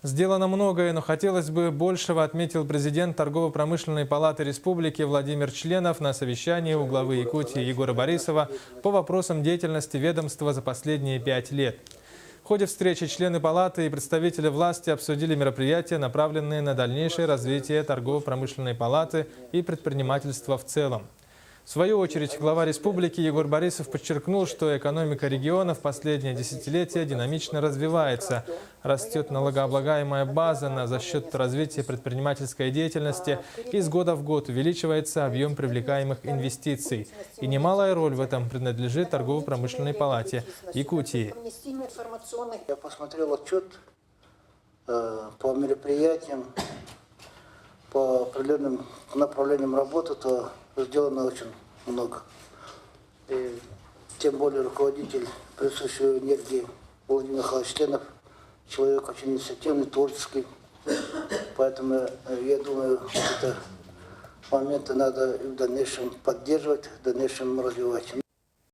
Сделано многое, но хотелось бы большего, отметил президент Торгово-промышленной палаты республики Владимир Членов на совещании у главы Якутии Егора Борисова по вопросам деятельности ведомства за последние 5 лет. В ходе встречи члены палаты и представители власти обсудили мероприятия, направленные на дальнейшее развитие Торгово-промышленной палаты и предпринимательства в целом. В свою очередь, глава республики Егор Борисов подчеркнул, что экономика региона в последнее десятилетие динамично развивается. Растет налогооблагаемая база за счет развития предпринимательской деятельности, и с года в год увеличивается объем привлекаемых инвестиций. И немалая роль в этом принадлежит Торгово-промышленной палате Якутии. Я посмотрел отчет по мероприятиям, по определенным направлениям работы, то сделано очень много. И тем более руководитель присутствующей энергии Владимир Михайлович Членов, человек очень инициативный, творческий. Поэтому я думаю, что это моменты надо и в дальнейшем поддерживать, в дальнейшем развивать.